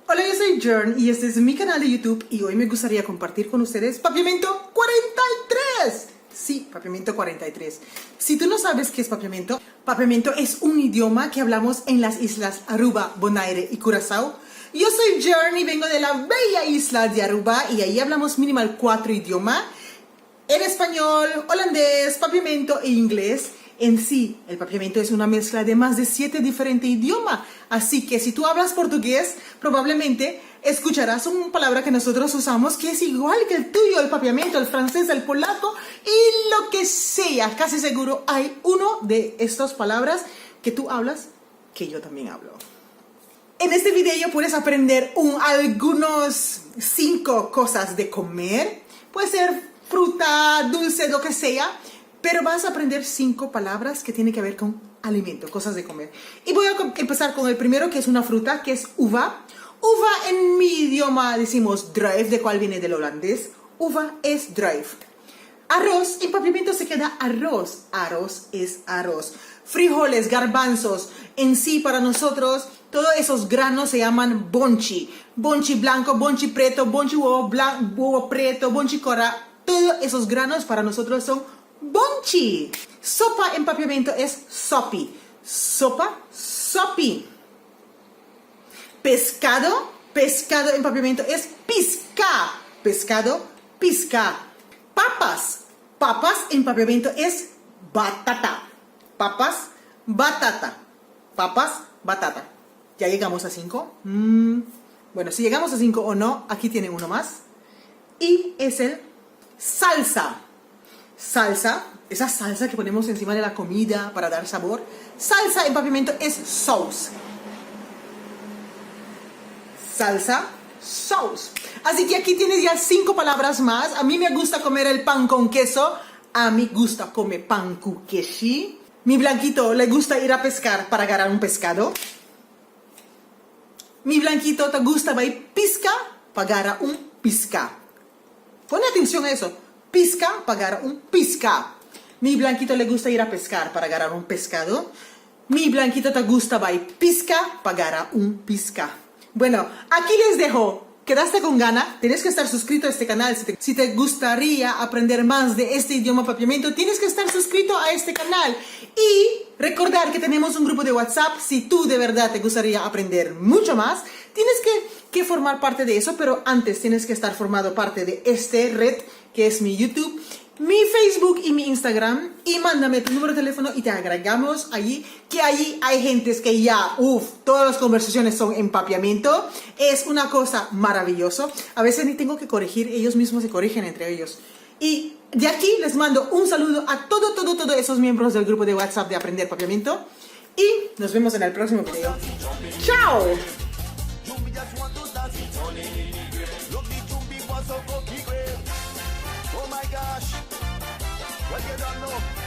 Hola, yo soy Jern y este es mi canal de YouTube y hoy me gustaría compartir con ustedes Papiamento 43. Sí, Papiamento 43. Si tú no sabes qué es Papiamento, Papiamento es un idioma que hablamos en las islas Aruba, Bonaire y Curazao. Yo soy Jern y vengo de la bella isla de Aruba y ahí hablamos minimal 4 idiomas. En español, holandés, papiamento e inglés. En sí, el papiamento es una mezcla de más de 7 diferentes idiomas. Así que si tú hablas portugués, probablemente escucharás una palabra que nosotros usamos que es igual que el tuyo, el papiamento, el francés, el polaco y lo que sea. Casi seguro hay uno de estas palabras que tú hablas que yo también hablo. En este video puedes aprender algunos 5 cosas de comer. Puede ser fruta, dulce, lo que sea. Pero vas a aprender 5 palabras que tienen que ver con alimento, cosas de comer. Y voy a empezar con el primero, que es una fruta, que es uva. Uva en mi idioma decimos druif, de cual viene del holandés. Uva es druif. Arroz, en papiamento se queda arroz. Arroz es arroz. Frijoles, garbanzos, en sí para nosotros, todos esos granos se llaman bonchi. Bonchi blanco, bonchi preto, bonchi huevo blanco, huevo preto, bonchi cora. Todos esos granos para nosotros son bonchi. Sopa en papiamento es sopi. Sopa, sopi. Pescado, pescado en papiamento es pisca. Pescado, pisca. Papas, papas en papiamento es batata. Papas, batata. Papas, batata. Ya llegamos a 5. Bueno, si llegamos a 5 o no, aquí tienen uno más. Y es el salsa. Salsa, esa salsa que ponemos encima de la comida para dar sabor. Salsa en papiamento es sauce. Salsa, sauce. Así que aquí tienes ya 5 palabras más. A mí me gusta comer el pan con queso. A mí gusta comer pan con queso. Mi blanquito le gusta ir a pescar para agarrar un pescado. Mi blanquito te gusta ir pisca para agarrar un pisca. Pone atención a eso. Pisca para agarrar un pisca. Mi blanquito le gusta ir a pescar para agarrar un pescado. Mi blanquito te gusta ir pisca para agarrar un pisca. Bueno, aquí les dejo. ¿Quedaste con gana? Tienes que estar suscrito a este canal. Si te gustaría aprender más de este idioma papiamento, tienes que estar suscrito a este canal. Y recordar que tenemos un grupo de WhatsApp. Si tú de verdad te gustaría aprender mucho más, tienes que formar parte de eso. Pero antes tienes que estar formado parte de este red, que es mi YouTube, mi Facebook y mi Instagram. Y mándame tu número de teléfono y te agregamos allí. Que allí hay gentes que ya, todas las conversaciones son en papiamento. Es una cosa maravillosa. A veces ni tengo que corregir, ellos mismos se corrigen entre ellos. Y de aquí les mando un saludo a todos esos miembros del grupo de WhatsApp de Aprender Papiamento. Y nos vemos en el próximo video. ¡Chao! Oh my gosh, well you don't know.